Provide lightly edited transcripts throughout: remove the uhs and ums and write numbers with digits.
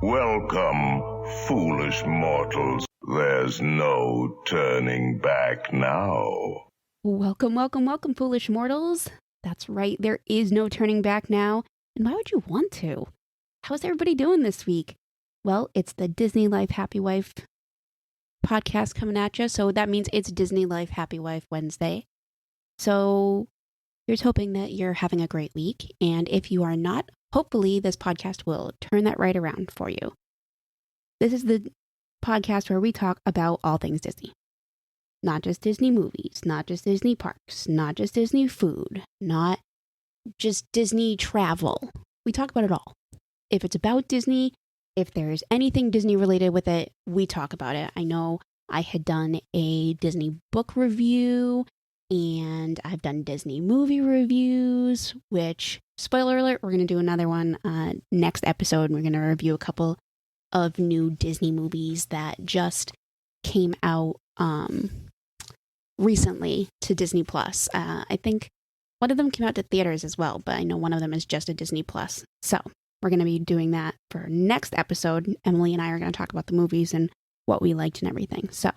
Welcome, foolish mortals. There's no turning back now. Welcome, foolish mortals. That's right, there is no turning back now. And why would you want to? How's everybody doing this week? Well, it's the Disney Life Happy Wife podcast coming at you. So that means it's Disney Life Happy Wife Wednesday. So here's hoping that you're having a great week. And if you are not, hopefully this podcast will turn that right around for you. This is the podcast where we talk about all things Disney. Not just Disney movies, not just Disney parks, not just Disney food, not just Disney travel. We talk about it all. If it's about Disney, if there's anything Disney related with it, we talk about it. I know I had done a Disney book review and I've done Disney movie reviews, which, spoiler alert, we're going to do another one next episode. We're going to review a couple of new Disney movies that just came out recently to Disney Plus. I think one of them came out to theaters as well, but I know one of them is just a Disney Plus. So we're going to be doing that for next episode. Emily and I are going to talk about the movies and what we liked and everything. So,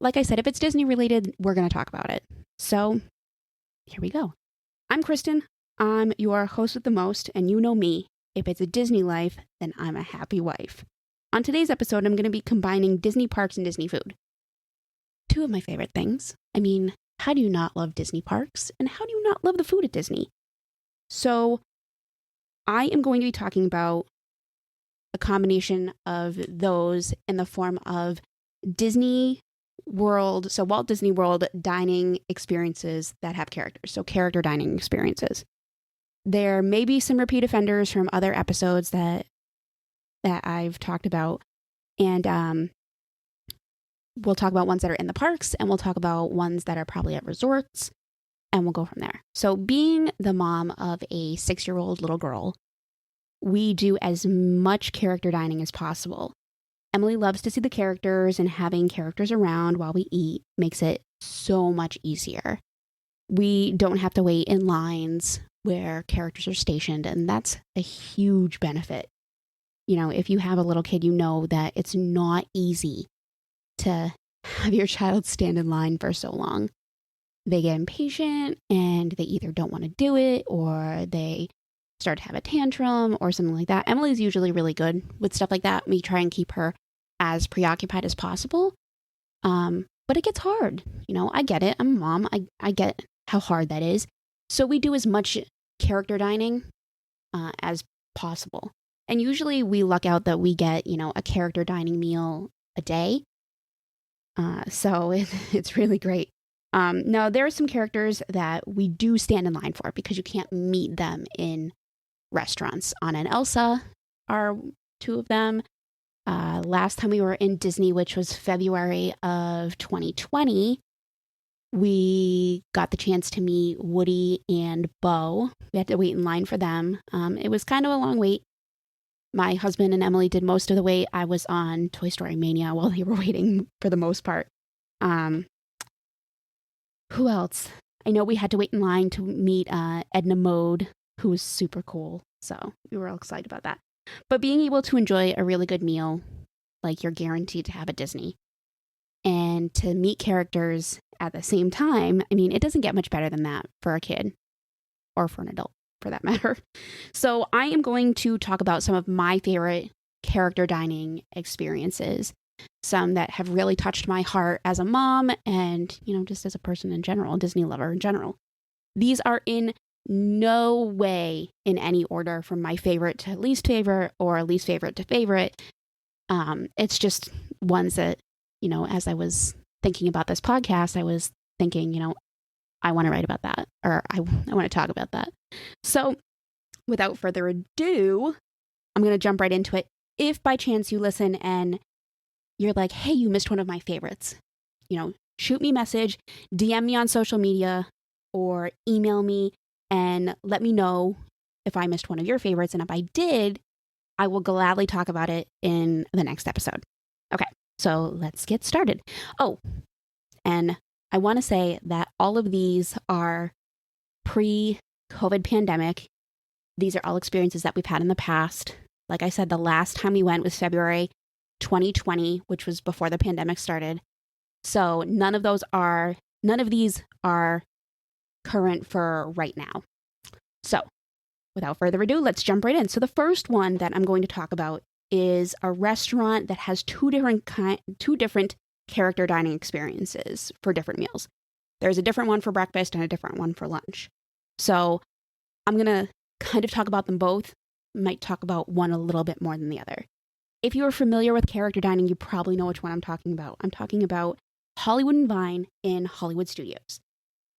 like I said, if it's Disney related, we're going to talk about it. So here we go. I'm Kristen. I'm your host with the most, and you know me. If it's a Disney life, then I'm a happy wife. On today's episode, I'm going to be combining Disney parks and Disney food. Two of my favorite things. I mean, how do you not love Disney parks? And how do you not love the food at Disney? So I am going to be talking about a combination of those in the form of Disney World, so Walt Disney World dining experiences that have characters, so character dining experiences. There may be some repeat offenders from other episodes that I've talked about, and we'll talk about ones that are in the parks, and we'll talk about ones that are probably at resorts, and we'll go from there. So being the mom of a 6-year-old little girl, we do as much character dining as possible. Emily loves to see the characters, and having characters around while we eat makes it so much easier. We don't have to wait in lines where characters are stationed, and that's a huge benefit. You know, if you have a little kid, you know that it's not easy to have your child stand in line for so long. They get impatient and they either don't want to do it or they start to have a tantrum or something like that. Emily's usually really good with stuff like that. We try and keep her as preoccupied as possible. But it gets hard. You know, I get it. I'm a mom. I get how hard that is. So we do as much character dining as possible. And usually we luck out that we get, you know, a character dining meal a day. So it's really great. Now, there are some characters that we do stand in line for because you can't meet them in restaurants. Anna and Elsa are two of them. Last time we were in Disney, which was February of 2020, we got the chance to meet Woody and Bo. We had to wait in line for them. It was kind of a long wait. My husband and Emily did most of the wait. I was on Toy Story Mania while they were waiting for the most part. Who else? I know we had to wait in line to meet Edna Mode, who was super cool. So we were all excited about that. But being able to enjoy a really good meal, like you're guaranteed to have at Disney, and to meet characters at the same time, I mean, it doesn't get much better than that for a kid or for an adult, for that matter. So I am going to talk about some of my favorite character dining experiences, some that have really touched my heart as a mom and, you know, just as a person in general, a Disney lover in general. These are in no way in any order from my favorite to least favorite or least favorite to favorite. It's just ones that, you know, as I was thinking about this podcast, I was thinking, you know, I want to write about that, or I want to talk about that. So without further ado, I'm going to jump right into it. If by chance you listen and you're like, hey, you missed one of my favorites, you know, shoot me a message, DM me on social media, or email me and let me know if I missed one of your favorites. And if I did, I will gladly talk about it in the next episode. Okay, so let's get started. Oh, and I want to say that all of these are pre-COVID pandemic. These are all experiences that we've had in the past Like I said, the last time we went was February 2020, which was before the pandemic started. So none of these are current for right now. So without further ado, let's jump right in. So the first one that I'm going to talk about is a restaurant that has two different character dining experiences for different meals. There's a different one for breakfast and a different one for lunch. So I'm going to kind of talk about them both. Might talk about one a little bit more than the other. If you are familiar with character dining, you probably know which one I'm talking about. I'm talking about Hollywood and Vine in Hollywood Studios.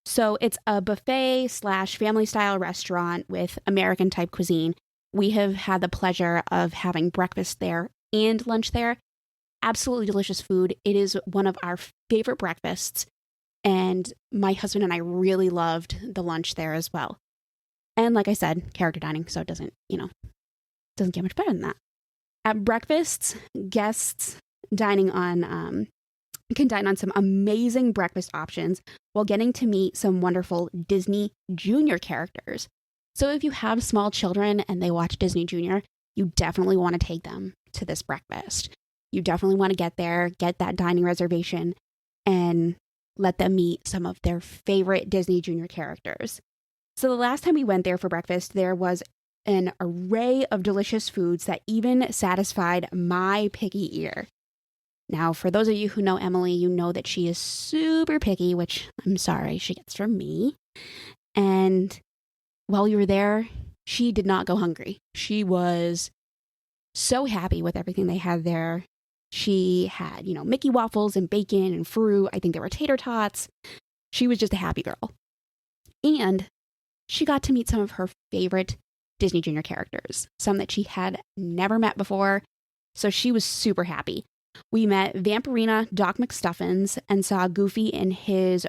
So it's a buffet / family style restaurant with American type cuisine. We have had the pleasure of having breakfast there and lunch there. Absolutely delicious food. It is one of our favorite breakfasts. And my husband and I really loved the lunch there as well. And like I said, character dining, so it doesn't get much better than that. At breakfasts, guests can dine on some amazing breakfast options while getting to meet some wonderful Disney Junior characters. So if you have small children and they watch Disney Junior, you definitely want to take them to this breakfast. You definitely want to get there, get that dining reservation, and let them meet some of their favorite Disney Junior characters. So the last time we went there for breakfast, there was an array of delicious foods that even satisfied my picky ear. Now, for those of you who know Emily, you know that she is super picky, which I'm sorry, she gets from me. And while we were there, she did not go hungry. She was so happy with everything they had there. She had, Mickey waffles and bacon and fruit. I think there were tater tots. She was just a happy girl. And she got to meet some of her favorite Disney Junior characters, some that she had never met before. So she was super happy. We met Vampirina Doc McStuffins and saw Goofy in his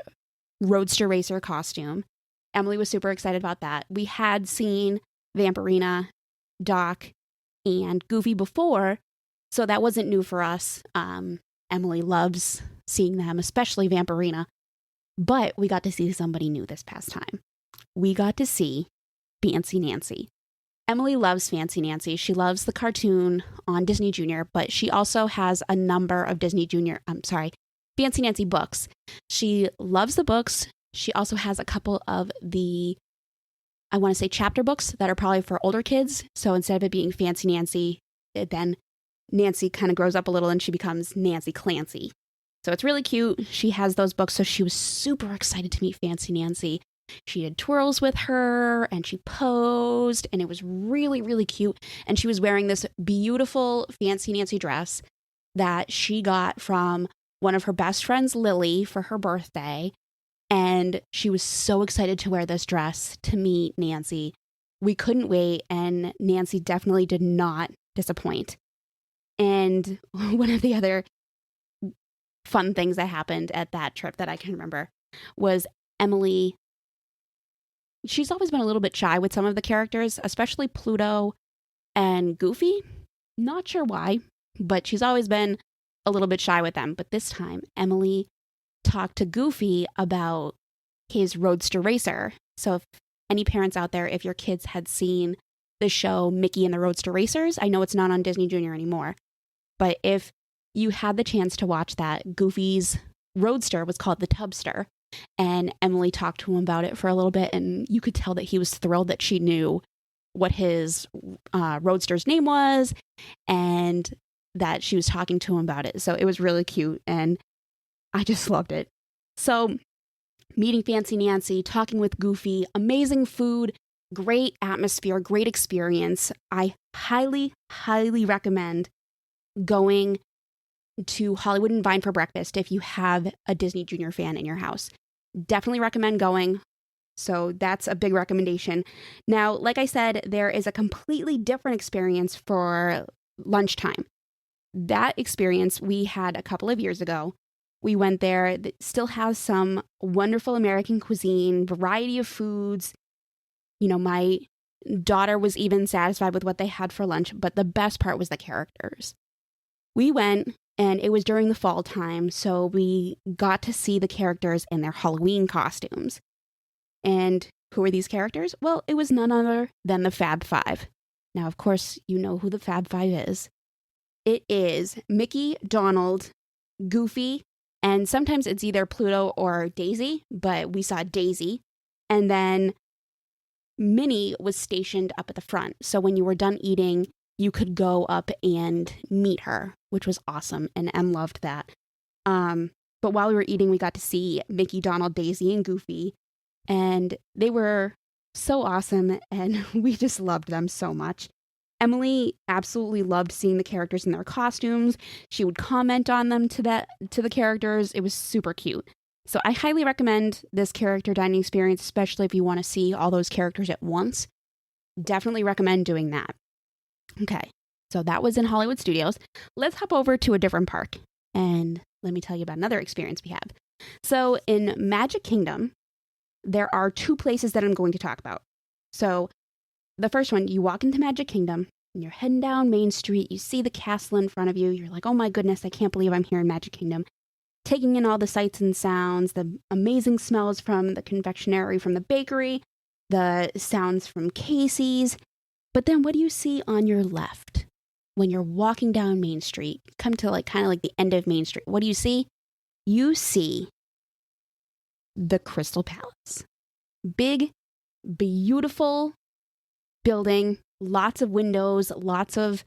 Roadster Racer costume. Emily was super excited about that. We had seen Vampirina, Doc, and Goofy before, so that wasn't new for us. Emily loves seeing them, especially Vampirina. But we got to see somebody new this past time. We got to see Fancy Nancy. Emily loves Fancy Nancy. She loves the cartoon on Disney Junior, but she also has a number of Fancy Nancy books. She loves the books. She also has a couple of chapter books that are probably for older kids. So instead of it being Fancy Nancy, then Nancy kind of grows up a little and she becomes Nancy Clancy. So it's really cute. She has those books. So she was super excited to meet Fancy Nancy. She did twirls with her and she posed and it was really, really cute. And she was wearing this beautiful Fancy Nancy dress that she got from one of her best friends, Lily, for her birthday. And she was so excited to wear this dress to meet Nancy. We couldn't wait, and Nancy definitely did not disappoint. And one of the other fun things that happened at that trip that I can remember was Emily. She's always been a little bit shy with some of the characters, especially Pluto and Goofy. Not sure why, but she's always been a little bit shy with them. But this time, Emily talked to Goofy about his Roadster Racer. So if any parents out there, if your kids had seen the show Mickey and the Roadster Racers, I know it's not on Disney Junior anymore, but if you had the chance to watch that, Goofy's Roadster was called the Tubster. And Emily talked to him about it for a little bit, and you could tell that he was thrilled that she knew what his Roadster's name was and that she was talking to him about it. So it was really cute, and I just loved it. So meeting Fancy Nancy, talking with Goofy, amazing food, great atmosphere, great experience. I highly, highly recommend going to Hollywood and Vine for breakfast if you have a Disney Junior fan in your house. Definitely recommend going. So that's a big recommendation. Now, like I said, there is a completely different experience for lunchtime. That experience we had a couple of years ago. We went there. That still has some wonderful American cuisine, variety of foods. My daughter was even satisfied with what they had for lunch, but the best part was the characters. We went, and it was during the fall time, so we got to see the characters in their Halloween costumes. And who are these characters? Well, it was none other than the Fab Five. Now, of course, you know who the Fab Five is. It is Mickey, Donald, Goofy, and sometimes it's either Pluto or Daisy, but we saw Daisy. And then Minnie was stationed up at the front. So when you were done eating, you could go up and meet her, which was awesome. And Em loved that. But while we were eating, we got to see Mickey, Donald, Daisy, and Goofy. And they were so awesome. And we just loved them so much. Emily absolutely loved seeing the characters in their costumes. She would comment on them to the characters. It was super cute. So I highly recommend this character dining experience, especially if you want to see all those characters at once. Definitely recommend doing that. Okay, so that was in Hollywood Studios. Let's hop over to a different park, and let me tell you about another experience we have. So in Magic Kingdom, there are two places that I'm going to talk about. So the first one, you walk into Magic Kingdom, and you're heading down Main Street, you see the castle in front of you, you're like, oh my goodness, I can't believe I'm here in Magic Kingdom. Taking in all the sights and sounds, the amazing smells from the confectionery, from the bakery, the sounds from Casey's. But then what do you see on your left when you're walking down Main Street? Come to kind of the end of Main Street. What do you see? You see the Crystal Palace. Big, beautiful building, lots of windows, lots of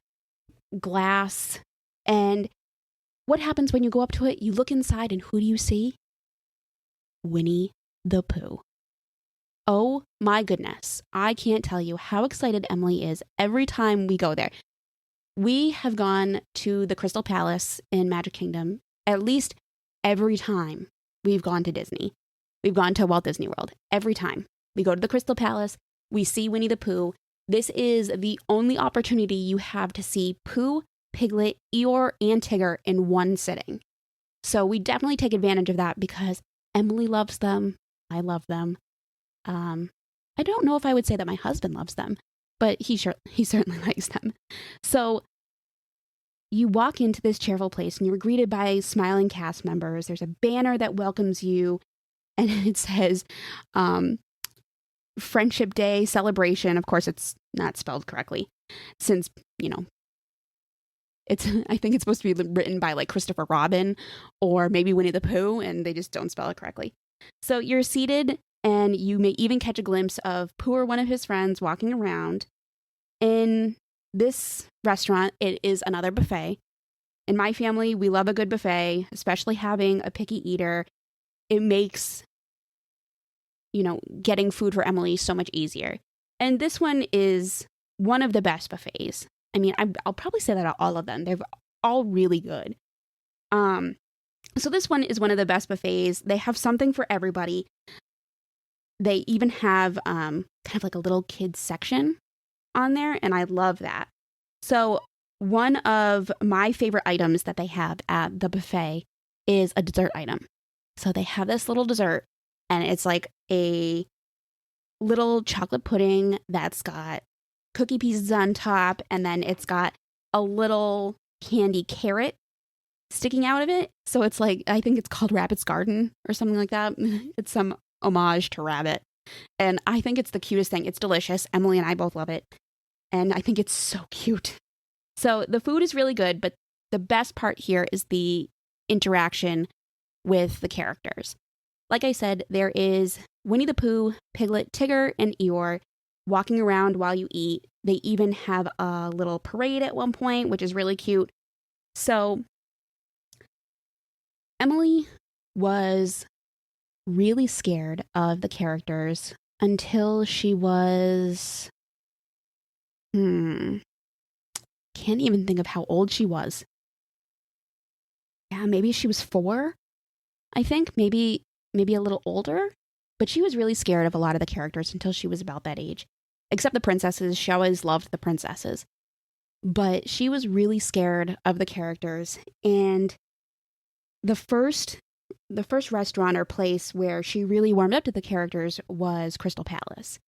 glass. And what happens when you go up to it? You look inside and who do you see? Winnie the Pooh. Oh my goodness. I can't tell you how excited Emily is every time we go there. We have gone to the Crystal Palace in Magic Kingdom at least every time we've gone to Disney. We've gone to Walt Disney World. Every time we go to the Crystal Palace, we see Winnie the Pooh. This is the only opportunity you have to see Pooh, Piglet, Eeyore, and Tigger in one sitting. So we definitely take advantage of that because Emily loves them. I love them. I don't know if I would say that my husband loves them, but he certainly likes them. So you walk into this cheerful place and you're greeted by smiling cast members. There's a banner that welcomes you and it says, Friendship Day celebration. Of course, it's not spelled correctly since, I think it's supposed to be written by Christopher Robin or maybe Winnie the Pooh, and they just don't spell it correctly. So you're seated and you may even catch a glimpse of Pooh or one of his friends walking around. In this restaurant, it is another buffet. In my family, we love a good buffet, especially having a picky eater. It makes, getting food for Emily so much easier. And this one is one of the best buffets. I mean, I'll probably say that all of them. They're all really good. So this one is one of the best buffets. They have something for everybody. They even have kind of a little kids section on there, and I love that. So one of my favorite items that they have at the buffet is a dessert item. So they have this little dessert, and it's a little chocolate pudding that's got cookie pieces on top, and then it's got a little candy carrot sticking out of it. So it's I think it's called Rabbit's Garden or something like that. It's some homage to Rabbit. And I think it's the cutest thing. It's delicious. Emily and I both love it. And I think it's so cute. So the food is really good, but the best part here is the interaction with the characters. Like I said, there is Winnie the Pooh, Piglet, Tigger, and Eeyore walking around while you eat. They even have a little parade at one point, which is really cute. So Emily was really scared of the characters until she was can't even think of how old she was. Yeah, maybe she was 4. I think maybe a little older, but she was really scared of a lot of the characters until she was about that age. Except the princesses. She always loved the princesses. But she was really scared of the characters. And the first restaurant or place where she really warmed up to the characters was Crystal Palace.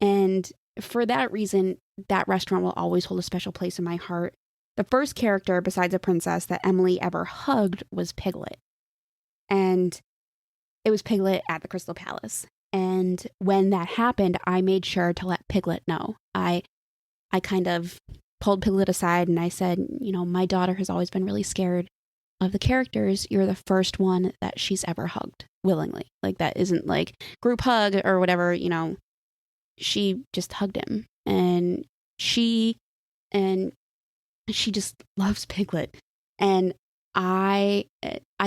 And for that reason, that restaurant will always hold a special place in my heart. The first character besides a princess that Emily ever hugged was Piglet. And it was Piglet at the Crystal Palace. And when that happened, I made sure to let Piglet know. I I kind of pulled Piglet aside and I said, my daughter has always been really scared of the characters. You're the first one that she's ever hugged willingly. Like, that isn't like group hug or whatever, she just hugged him. And she just loves Piglet. And I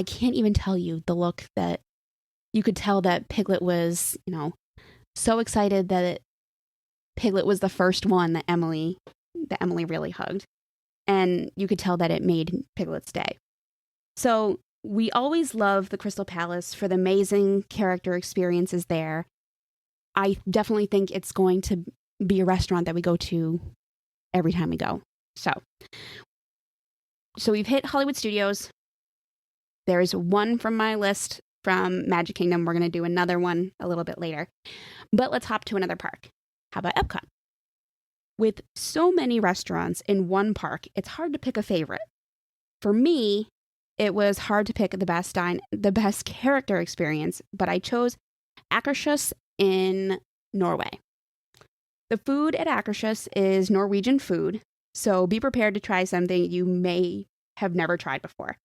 can't even tell you the look that you could tell that Piglet was, so excited that Piglet was the first one that Emily really hugged. And you could tell that it made Piglet's day. So we always love the Crystal Palace for the amazing character experiences there. I definitely think it's going to be a restaurant that we go to every time we go. So we've hit Hollywood Studios. There's one from my list from Magic Kingdom. We're going to do another one a little bit later. But let's hop to another park. How about Epcot? With so many restaurants in one park, it's hard to pick a favorite. For me, it was hard to pick the best character experience, but I chose Akershus in Norway. The food at Akershus is Norwegian food, so be prepared to try something you may have never tried before.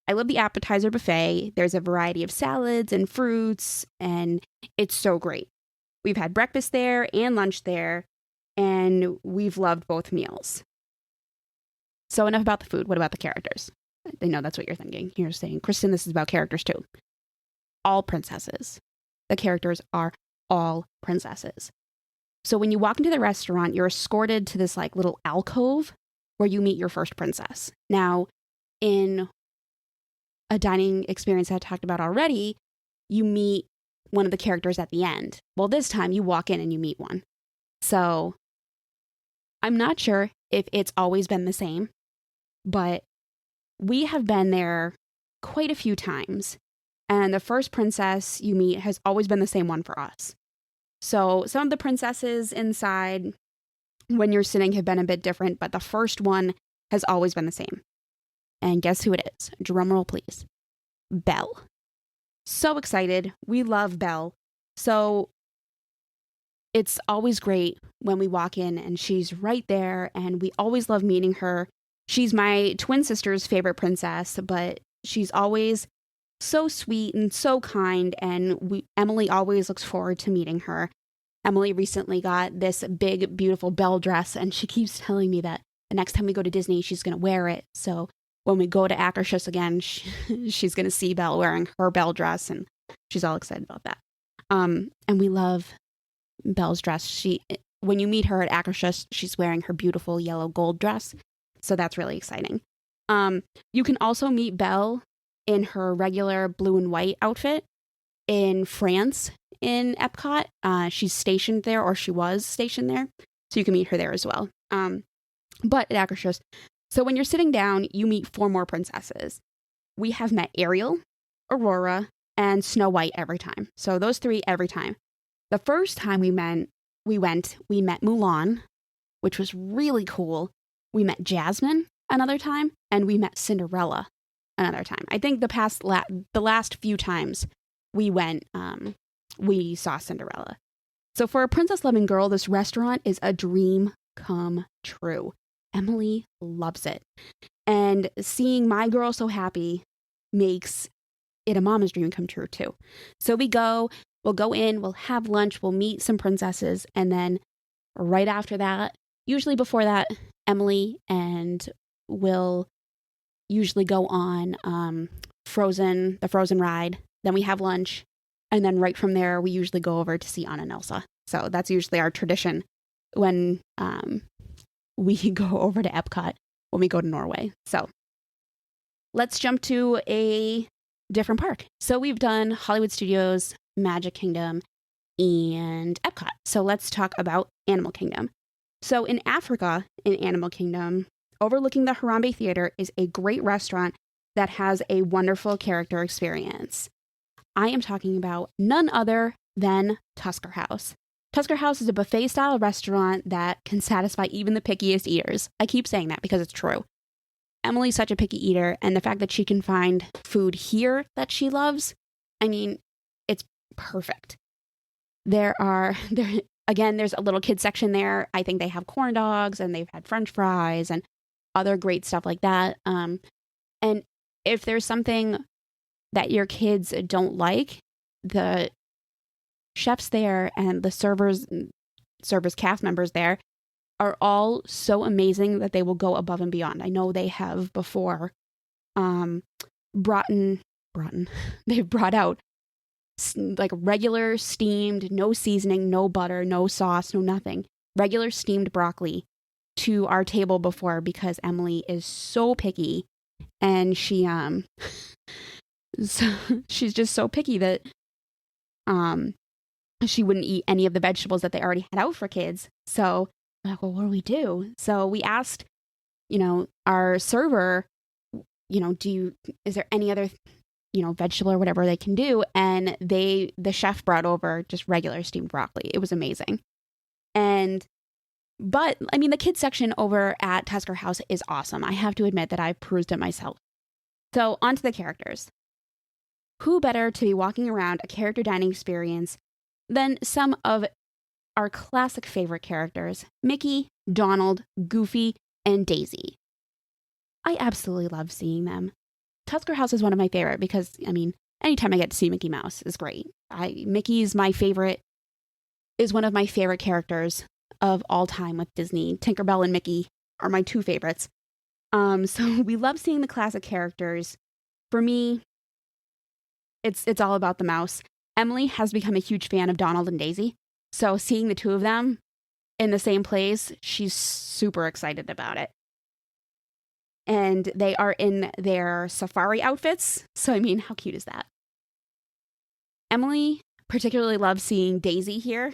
I love the appetizer buffet. There's a variety of salads and fruits, and it's so great. We've had breakfast there and lunch there, and we've loved both meals. So enough about the food. What about the characters? I know that's what you're thinking. You're saying, Kristen, this is about characters too. All princesses. The characters are all princesses. So when you walk into the restaurant, you're escorted to this like little alcove where you meet your first princess. Now, in a dining experience I talked about already, you meet one of the characters at the end. Well, this time you walk in and you meet one. So I'm not sure if it's always been the same, but we have been there quite a few times. And the first princess you meet has always been the same one for us. So some of the princesses inside when you're sitting have been a bit different, but the first one has always been the same. And guess who it is? Drum roll, please. Belle. So excited. We love Belle. So it's always great when we walk in and she's right there, and we always love meeting her. She's my twin sister's favorite princess, but she's always so sweet and so kind, and Emily always looks forward to meeting her. Emily recently got this big, beautiful Belle dress, and she keeps telling me that the next time we go to Disney, she's going to wear it. So when we go to Akershus again, she's going to see Belle wearing her Belle dress, and she's all excited about that. And we love Belle's dress. When you meet her at Akershus, she's wearing her beautiful yellow gold dress. So that's really exciting. You can also meet Belle in her regular blue and white outfit in France in Epcot. She's stationed there, or she was stationed there. So you can meet her there as well. But at Akershus, so when you're sitting down, you meet 4 more princesses. We have met Ariel, Aurora, and Snow White every time. So those 3 every time. The first time we met Mulan, which was really cool. We met Jasmine another time, and we met Cinderella another time. I think the last few times we went, we saw Cinderella. So for a princess-loving girl, this restaurant is a dream come true. Emily loves it. And seeing my girl so happy makes it a mama's dream come true too. So we'll go in, we'll have lunch, we'll meet some princesses, and then right after that, usually before that, Emily and Will usually go on the Frozen ride. Then we have lunch, and then right from there, we usually go over to see Anna and Elsa. So that's usually our tradition when we go over to Epcot when we go to Norway. So let's jump to a different park. So we've done Hollywood Studios, Magic Kingdom, and Epcot. So let's talk about Animal Kingdom. So in Africa, in Animal Kingdom, overlooking the Harambe Theater is a great restaurant that has a wonderful character experience. I am talking about none other than Tusker House. Tusker House is a buffet-style restaurant that can satisfy even the pickiest eaters. I keep saying that because it's true. Emily's such a picky eater, and the fact that she can find food here that she loves, I mean, it's perfect. Again, there's a little kid section there. I think they have corn dogs and they've had French fries and other great stuff like that. And if there's something that your kids don't like, the chefs there and the servers, cast members there are all so amazing that they will go above and beyond. I know they have before they've brought out like regular steamed, no seasoning, no butter, no sauce, no nothing, regular steamed broccoli to our table before because Emily is so picky, and she so she's just so picky that she wouldn't eat any of the vegetables that they already had out for kids. So I'm like, well, what do we do? So we asked, our server, is there any other vegetable or whatever they can do? And the chef brought over just regular steamed broccoli. It was amazing. But I mean, the kids section over at Tusker House is awesome. I have to admit that I perused it myself. So onto the characters. Who better to be walking around a character dining experience than some of our classic favorite characters, Mickey, Donald, Goofy, and Daisy. I absolutely love seeing them. Tusker House is one of my favorite because, I mean, anytime I get to see Mickey Mouse is great. Mickey is one of my favorite characters of all time with Disney. Tinkerbell and Mickey are my two favorites. So we love seeing the classic characters. For me, it's all about the mouse. Emily has become a huge fan of Donald and Daisy. So seeing the two of them in the same place, she's super excited about it. And they are in their safari outfits. So, I mean, how cute is that? Emily particularly loves seeing Daisy here.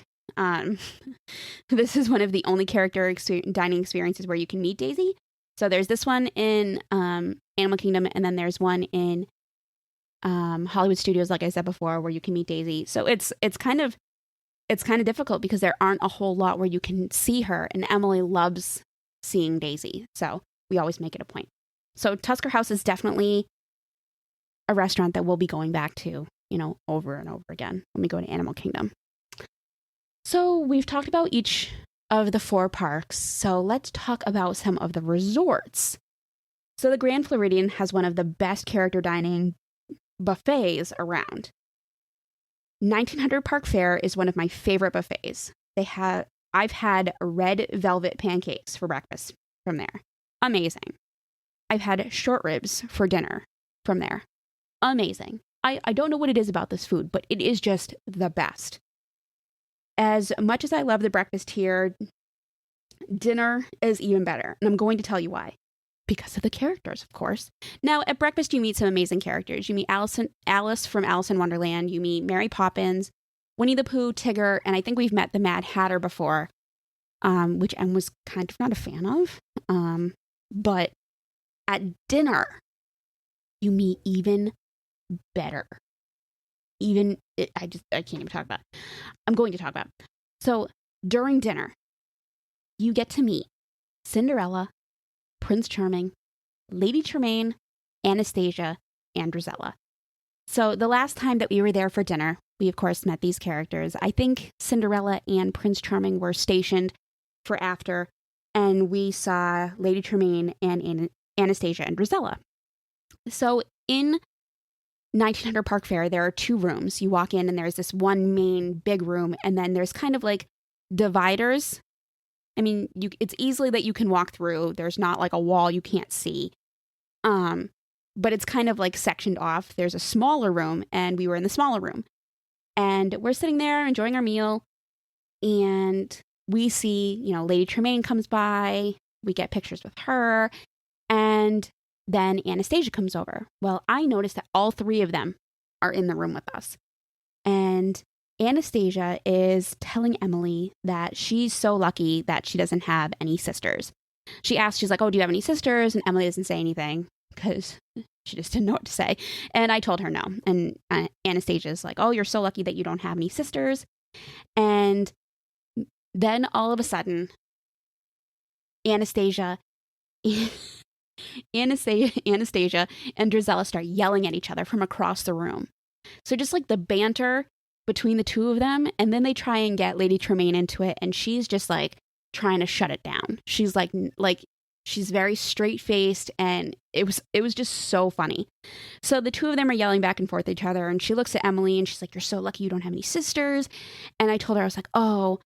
This is one of the only dining experiences where you can meet Daisy. So there's this one in Animal Kingdom, and then there's one in Hollywood Studios, like I said before, where you can meet Daisy. So it's kind of difficult because there aren't a whole lot where you can see her, and Emily loves seeing Daisy. So we always make it a point. So Tusker House is definitely a restaurant that we'll be going back to, over and over again when we go to Animal Kingdom. So we've talked about each of the 4 parks. So let's talk about some of the resorts. So the Grand Floridian has one of the best character dining buffets around. 1900 Park Fair is one of my favorite buffets. I've had red velvet pancakes for breakfast from there. Amazing. I've had short ribs for dinner from there. Amazing. I don't know what it is about this food, but it is just the best. As much as I love the breakfast here, dinner is even better. And I'm going to tell you why. Because of the characters, of course. Now, at breakfast, you meet some amazing characters. You meet Alice from Alice in Wonderland. You meet Mary Poppins, Winnie the Pooh, Tigger, and I think we've met the Mad Hatter before, which Em was kind of not a fan of. But at dinner, you meet even better. I can't even talk about it. I'm going to talk about it. So during dinner, you get to meet Cinderella, Prince Charming, Lady Tremaine, Anastasia, and Drizella. So the last time that we were there for dinner, we of course met these characters. I think Cinderella and Prince Charming were stationed for after, and we saw Lady Tremaine and Anastasia and Drizella. So in 1900 Park Fair, there are 2 rooms. You walk in and there's this one main big room, and then there's kind of like dividers. I mean, it's easily that you can walk through. There's not like a wall you can't see. But it's kind of like sectioned off. There's a smaller room, and we were in the smaller room. And we're sitting there enjoying our meal, and we see, Lady Tremaine comes by. We get pictures with her, and then Anastasia comes over. Well, I noticed that all 3 of them are in the room with us. And Anastasia is telling Emily that she's so lucky that she doesn't have any sisters. She's like, oh, do you have any sisters? And Emily doesn't say anything because she just didn't know what to say. And I told her no. And Anastasia's like, oh, you're so lucky that you don't have any sisters. And then all of a sudden, Anastasia and Drizella start yelling at each other from across the room. So just like the banter between the two of them. And then they try and get Lady Tremaine into it, and she's just like trying to shut it down. She's like she's very straight faced, and it was just so funny. So the two of them are yelling back and forth at each other, and she looks at Emily and she's like, "You're so lucky you don't have any sisters." And I told her, I was like, "Oh,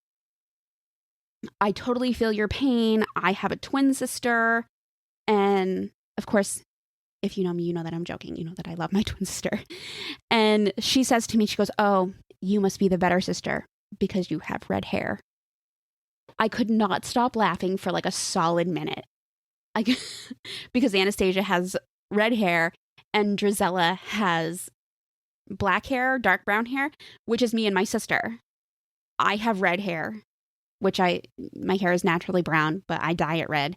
I totally feel your pain. I have a twin sister." And of course, if you know me, you know that I'm joking. You know that I love my twin sister. And she says to me, she goes, "Oh, you must be the better sister because you have red hair." I could not stop laughing for like a solid minute. Because Anastasia has red hair and Drizella has black hair, dark brown hair, which is me and my sister. I have red hair, which my hair is naturally brown, but I dye it red.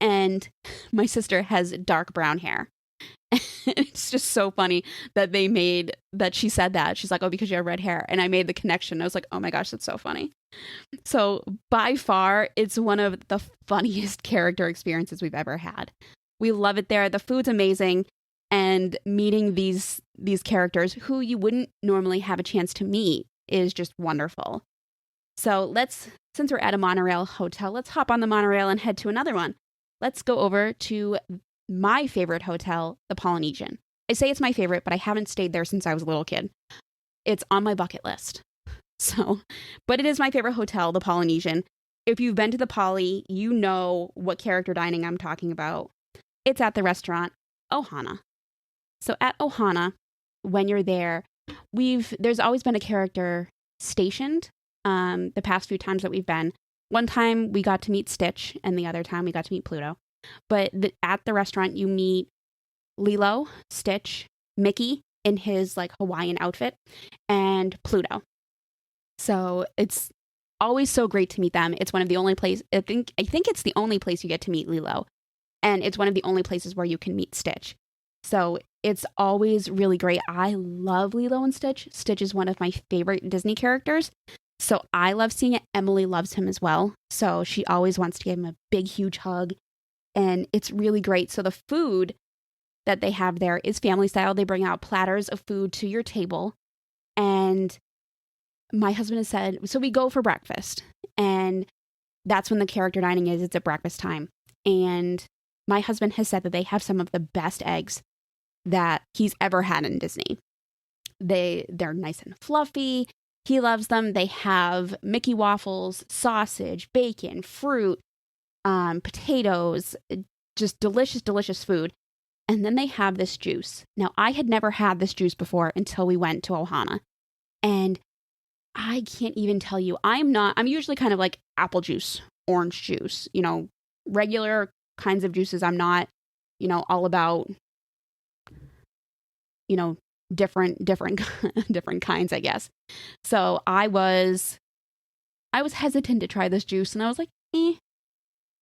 And my sister has dark brown hair. It's just so funny that she said that. She's like, "Oh, because you have red hair." And I made the connection. I was like, oh my gosh, that's so funny. So by far, it's one of the funniest character experiences we've ever had. We love it there. The food's amazing. And meeting these characters who you wouldn't normally have a chance to meet is just wonderful. So since we're at a monorail hotel, let's hop on the monorail and head to another one. Let's go over to my favorite hotel, the Polynesian. I say it's my favorite, but I haven't stayed there since I was a little kid. It's on my bucket list. But it is my favorite hotel, the Polynesian. If you've been to the Poly, you know what character dining I'm talking about. It's at the restaurant Ohana. So at Ohana, when you're there, there's always been a character stationed. The past few times that we've been, one time we got to meet Stitch, and the other time we got to meet Pluto. But at the restaurant, you meet Lilo, Stitch, Mickey in his like Hawaiian outfit, and Pluto. So it's always so great to meet them. It's one of the only places, I think it's the only place you get to meet Lilo. And it's one of the only places where you can meet Stitch. So it's always really great. I love Lilo and Stitch. Stitch is one of my favorite Disney characters. So I love seeing it. Emily loves him as well. So she always wants to give him a big, huge hug. And it's really great. So the food that they have there is family style. They bring out platters of food to your table. And my husband has said, so we go for breakfast. And that's when the character dining is. It's at breakfast time. And my husband has said that they have some of the best eggs that he's ever had in Disney. They're nice and fluffy. He loves them. They have Mickey waffles, sausage, bacon, fruit, potatoes, just delicious, delicious food. And then they have this juice. Now, I had never had this juice before until we went to Ohana. And I can't even tell you, I'm usually kind of like apple juice, orange juice, regular kinds of juices. I'm not, all about, different different kinds, I guess. So I was hesitant to try this juice, and I was like,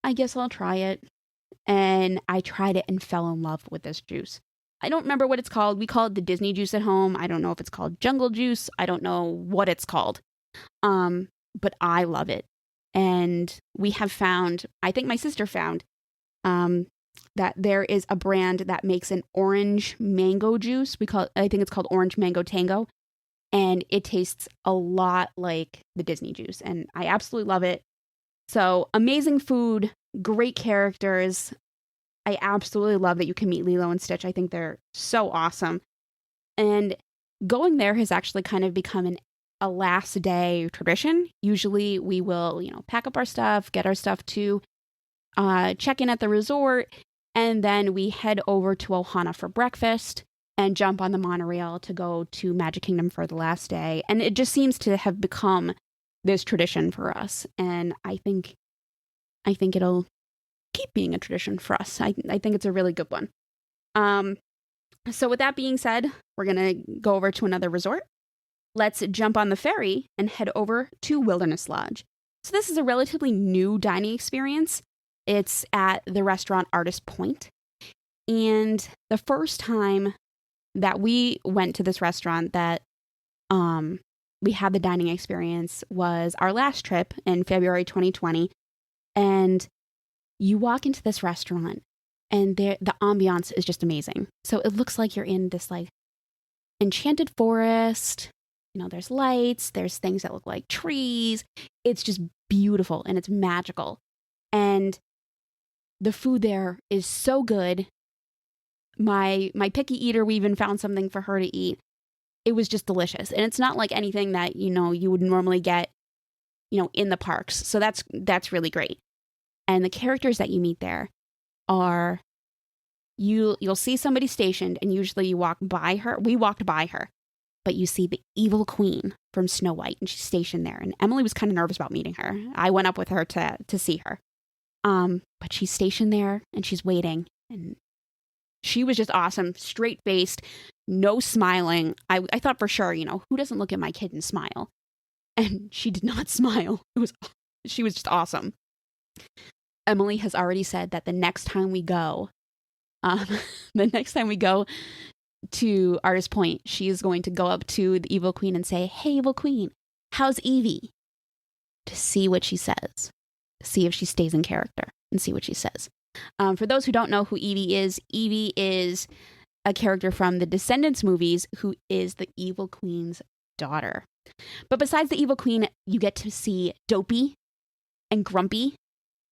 I guess I'll try it. And I tried it and fell in love with this juice. I don't remember what it's called. We call it the Disney juice at home. I don't know if it's called jungle juice. I don't know what it's called. But I love it. And we have found, I think my sister found, that there is a brand that makes an orange mango juice. I think it's called Orange Mango Tango. And it tastes a lot like the Disney juice. And I absolutely love it. So amazing food, great characters. I absolutely love that you can meet Lilo and Stitch. I think they're so awesome. And going there has actually kind of become a last day tradition. Usually we will, pack up our stuff, get our stuff to check in at the resort, and then we head over to Ohana for breakfast and jump on the monorail to go to Magic Kingdom for the last day. And it just seems to have become this tradition for us. And I think it'll keep being a tradition for us. I think it's a really good one. So with that being said, we're going to go over to another resort. Let's jump on the ferry and head over to Wilderness Lodge. So this is a relatively new dining experience. It's at the restaurant Artist Point. And the first time that we went to this restaurant that we had the dining experience was our last trip in February 2020. And you walk into this restaurant and the ambiance is just amazing. So it looks like you're in this like enchanted forest. there's lights, there's things that look like trees. It's just beautiful and it's magical. And the food there is so good. My picky eater, we even found something for her to eat. It was just delicious. And it's not like anything that, you would normally get, in the parks. So that's really great. And the characters that you meet there are, you'll see somebody stationed, and usually you walk by her. We walked by her, but you see the evil queen from Snow White, and she's stationed there. And Emily was kind of nervous about meeting her. I went up with her to see her. But she's stationed there, and she's waiting. And she was just awesome, straight-faced, no smiling. I thought for sure, who doesn't look at my kid and smile? And she did not smile. She was just awesome. Emily has already said that the next time we go to Artist Point, she is going to go up to the evil queen and say, "Hey, evil queen, how's Evie?" To see what she says, see if she stays in character, and see what she says. For those who don't know who Evie is a character from the Descendants movies who is the evil queen's daughter. But besides the evil queen, you get to see Dopey and Grumpy,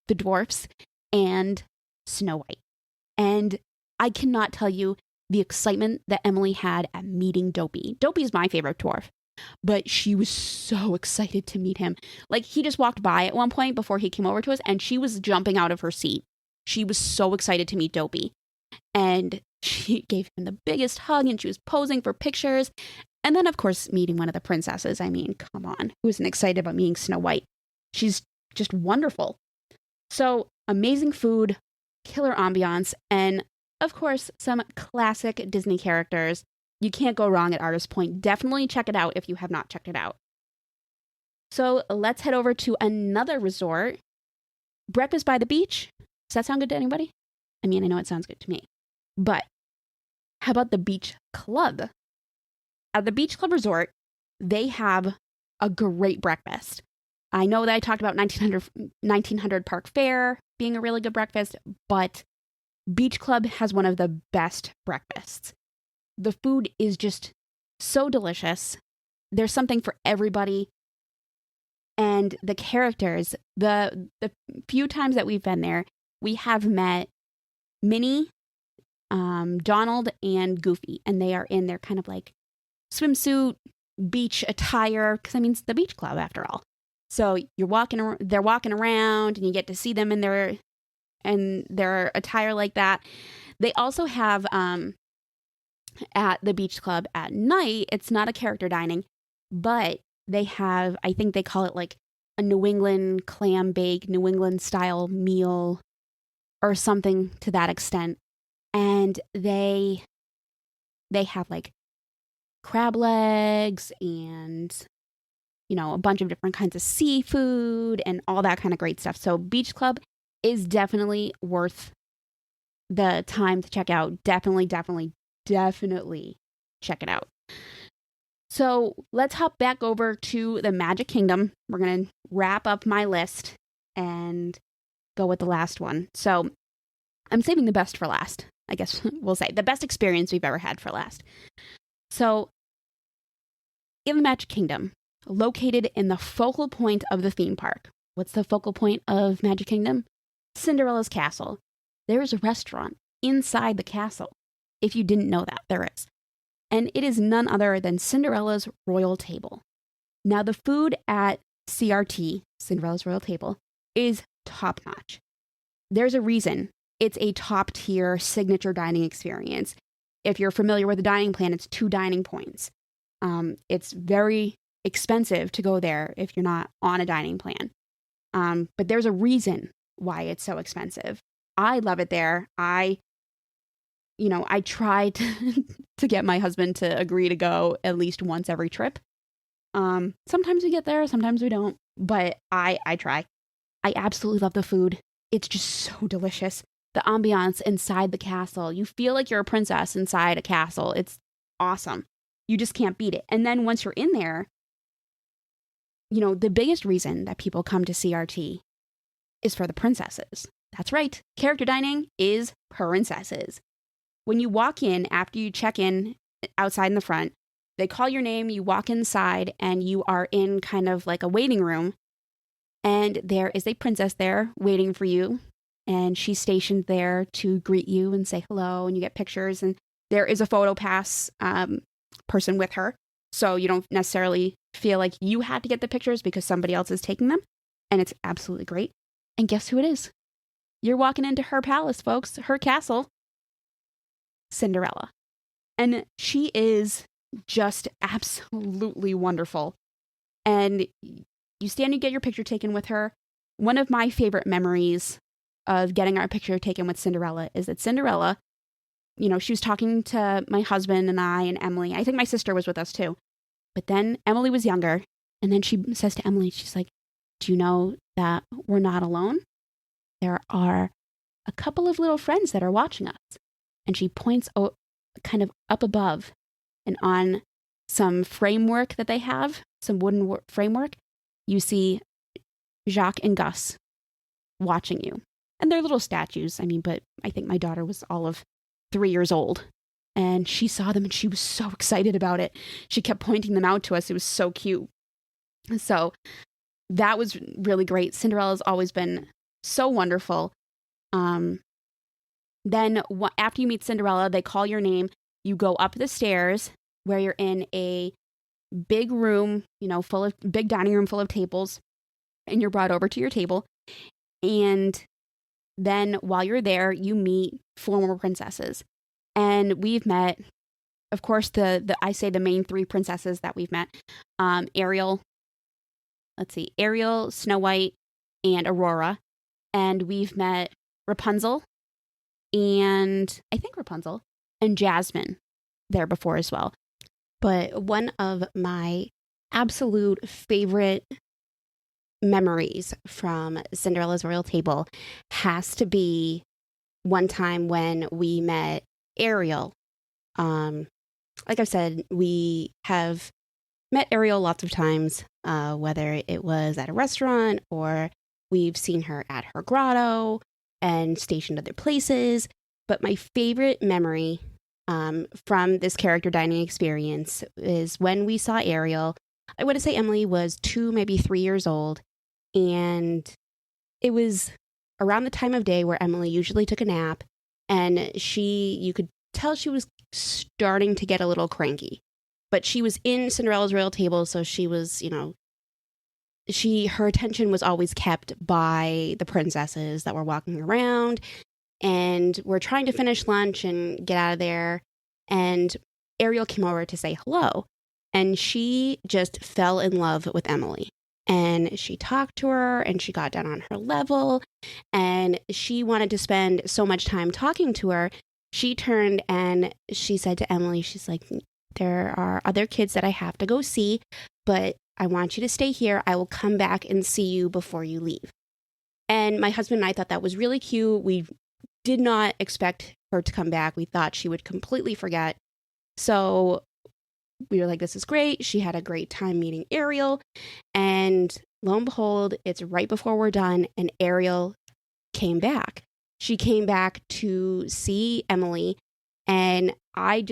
the dwarfs, and Snow White. And I cannot tell you the excitement that Emily had at meeting Dopey. Dopey is my favorite dwarf, but she was so excited to meet him. Like, he just walked by at one point before he came over to us, and she was jumping out of her seat. She was so excited to meet Dopey. And she gave him the biggest hug, and she was posing for pictures. And then, of course, meeting one of the princesses. I mean, come on. Who isn't excited about meeting Snow White? She's just wonderful. So, amazing food, killer ambiance, and, of course, some classic Disney characters. You can't go wrong at Artist Point. Definitely check it out if you have not checked it out. So, let's head over to another resort. Breakfast by the beach. Does that sound good to anybody? I mean, I know it sounds good to me. But how about the Beach Club? At the Beach Club Resort, they have a great breakfast. I know that I talked about 1900 Park Fair being a really good breakfast, but Beach Club has one of the best breakfasts. The food is just so delicious. There's something for everybody. And the characters, the few times that we've been there, we have met Minnie, Donald, and Goofy, and they are in their kind of like swimsuit, beach attire, because I mean, it's the Beach Club after all. So they're walking around, and you get to see them in their attire like that. They also have at the Beach Club at night, it's not a character dining, but they have, I think they call it like a New England clam bake, New England style meal, or something to that extent. And they have like crab legs and, a bunch of different kinds of seafood and all that kind of great stuff. So Beach Club is definitely worth the time to check out. Definitely check it out. So let's hop back over to the Magic Kingdom. We're going to wrap up my list and go with the last one. So I'm saving the best for last, I guess we'll say. The best experience we've ever had for last. So in the Magic Kingdom, located in the focal point of the theme park. What's the focal point of Magic Kingdom? Cinderella's castle. There is a restaurant inside the castle. If you didn't know that, there is. And it is none other than Cinderella's Royal Table. Now, the food at CRT, Cinderella's Royal Table, is top-notch. There's a reason it's a top-tier signature dining experience. If you're familiar with the dining plan, it's 2 dining points. It's very expensive to go there if you're not on a dining plan. But there's a reason why it's so expensive. I love it there. I try to get my husband to agree to go at least once every trip. Sometimes we get there, sometimes we don't, but I try. I absolutely love the food. It's just so delicious. The ambiance inside the castle. You feel like you're a princess inside a castle. It's awesome. You just can't beat it. And then once you're in there, the biggest reason that people come to CRT is for the princesses. That's right. Character dining is princesses. When you walk in, after you check in outside in the front, They call your name, you walk inside, and you are in kind of like a waiting room. And there is a princess there waiting for you. And she's stationed there to greet you and say hello, and you get pictures. And there is a photo pass person with her. So you don't necessarily feel like you had to get the pictures because somebody else is taking them. And it's absolutely great. And guess who it is? You're walking into her palace, folks, her castle, Cinderella. And she is just absolutely wonderful. And you stand and get your picture taken with her. One of my favorite memories of getting our picture taken with Cinderella is that Cinderella, she was talking to my husband and I and Emily. I think my sister was with us too. But then Emily was younger. And then she says to Emily, she's like, do you know that we're not alone? There are a couple of little friends that are watching us. And she points kind of up above and on some framework that they have, some wooden framework. You see Jacques and Gus watching you. And they're little statues. But I think my daughter was all of 3 years old. And she saw them and she was so excited about it. She kept pointing them out to us. It was so cute. So that was really great. Cinderella's always been so wonderful. Then after you meet Cinderella, they call your name. You go up the stairs where you're in a big room, full of big dining room full of tables, and you're brought over to your table. And then while you're there, you meet 4 more princesses. And we've met, of course, I say the main 3 princesses that we've met, Ariel, Snow White, and Aurora. And we've met Rapunzel, and Jasmine there before as well. But one of my absolute favorite memories from Cinderella's Royal Table has to be one time when we met Ariel. Like I said, we have met Ariel lots of times, whether it was at a restaurant or we've seen her at her grotto and stationed other places. But my favorite memory from this character dining experience is when we saw Ariel. I want to say Emily was 2, maybe 3 years old. And it was around the time of day where Emily usually took a nap. And you could tell she was starting to get a little cranky. But she was in Cinderella's Royal Table, so she was, her attention was always kept by the princesses that were walking around. And we're trying to finish lunch and get out of there. And Ariel came over to say hello. And she just fell in love with Emily. And she talked to her and she got down on her level. And she wanted to spend so much time talking to her. She turned and she said to Emily, she's like, there are other kids that I have to go see, but I want you to stay here. I will come back and see you before you leave. And my husband and I thought that was really cute. We did not expect her to come back. We thought she would completely forget. So we were like, this is great. She had a great time meeting Ariel. And lo and behold, it's right before we're done. And Ariel came back. She came back to see Emily. And I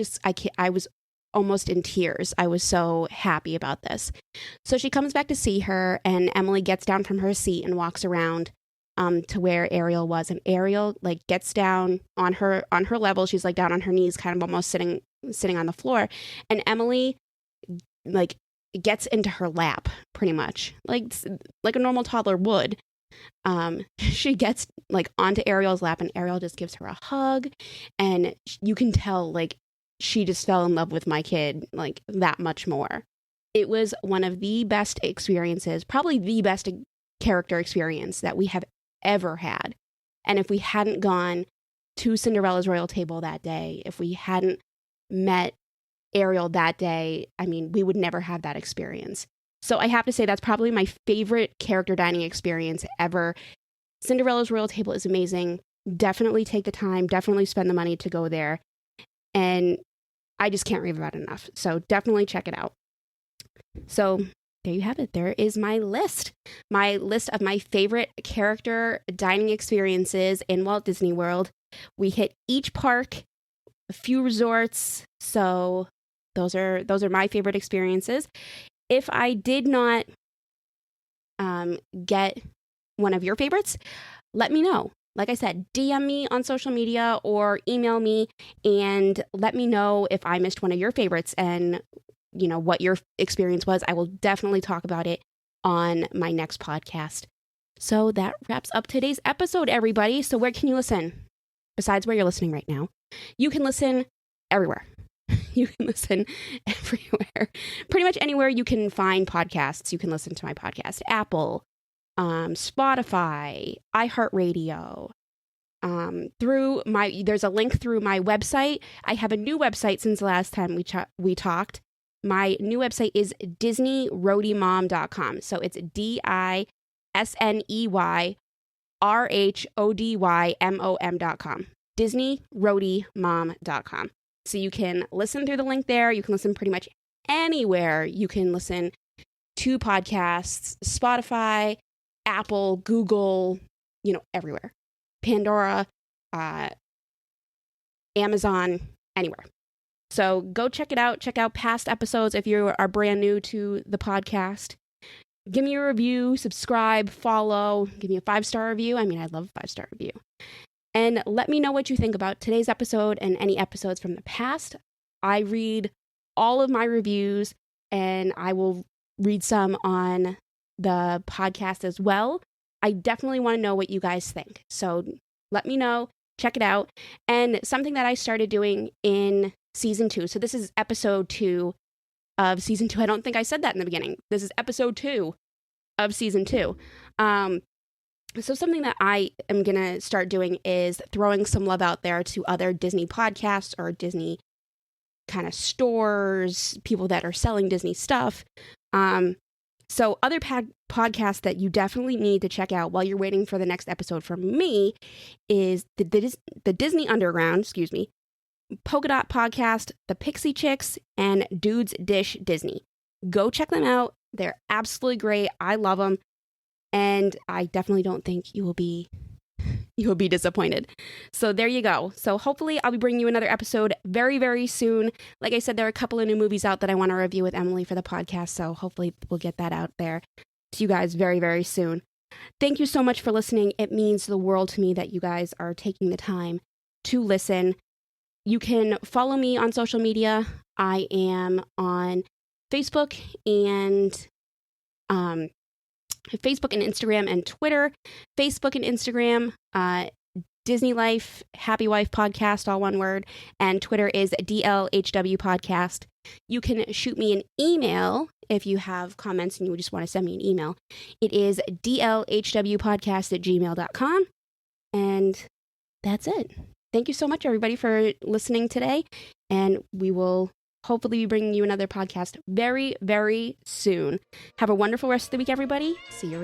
was almost in tears. I was so happy about this. So she comes back to see her, and Emily gets down from her seat and walks around to where Ariel was. And Ariel gets down on her level. She's down on her knees, kind of almost sitting on the floor. And Emily gets into her lap pretty much like a normal toddler would. She gets onto Ariel's lap, and Ariel just gives her a hug. And you can tell she just fell in love with my kid that much more. It was one of the best experiences, probably the best character experience that we have ever had. And if we hadn't gone to Cinderella's Royal Table that day, if we hadn't met Ariel that day, we would never have that experience. So I have to say that's probably my favorite character dining experience ever. Cinderella's Royal Table is amazing. Definitely take the time, definitely spend the money to go there. And I just can't rave about it enough. So definitely check it out. So there you have it. There is my list of my favorite character dining experiences in Walt Disney World. We hit each park, a few resorts. So those are my favorite experiences. If I did not get one of your favorites, let me know. Like I said, DM me on social media or email me and let me know if I missed one of your favorites and, what your experience was. I will definitely talk about it on my next podcast. So that wraps up today's episode, everybody. So where can you listen? Besides where you're listening right now, you can listen everywhere. You can listen everywhere. Pretty much anywhere you can find podcasts, you can listen to my podcast. Apple, Spotify, iHeartRadio. There's a link through my website. I have a new website since the last time we talked. My new website is DisneyRoadieMom.com. So it's DisneyRoadymom.com. DisneyRoadieMom.com. So you can listen through the link there. You can listen pretty much anywhere. You can listen to podcasts, Spotify, Apple, Google, everywhere. Pandora, Amazon, anywhere. So go check it out. Check out past episodes if you are brand new to the podcast. Give me a review, subscribe, follow, give me a 5-star review. I love a 5-star review. And let me know what you think about today's episode and any episodes from the past. I read all of my reviews and I will read some on the podcast as well. I definitely want to know what you guys think. So let me know, check it out. And something that I started doing in season 2. So this is episode 2 of season 2. I don't think I said that in the beginning. This is episode 2 of season 2. So something that I am going to start doing is throwing some love out there to other Disney podcasts or Disney kind of stores, people that are selling Disney stuff. So other podcasts that you definitely need to check out while you're waiting for the next episode from me is the Disney Underground, Polka Dot Podcast, The Pixie Chicks, and Dudes Dish Disney. Go check them out. They're absolutely great. I love them. And I definitely don't think you will be disappointed. So there you go. So hopefully I'll be bringing you another episode very, very soon. Like I said, there are a couple of new movies out that I want to review with Emily for the podcast. So hopefully we'll get that out there to you guys very, very soon. Thank you so much for listening. It means the world to me that you guys are taking the time to listen. You can follow me on social media. I am on Facebook and Instagram and Twitter. Facebook and Instagram, Disney Life, Happy Wife Podcast, all one word. And Twitter is DLHW Podcast. You can shoot me an email if you have comments and you just want to send me an email. It is dlhwpodcast@gmail.com. And that's it. Thank you so much, everybody, for listening today. And we will hopefully be bringing you another podcast very, very soon. Have a wonderful rest of the week, everybody. See you.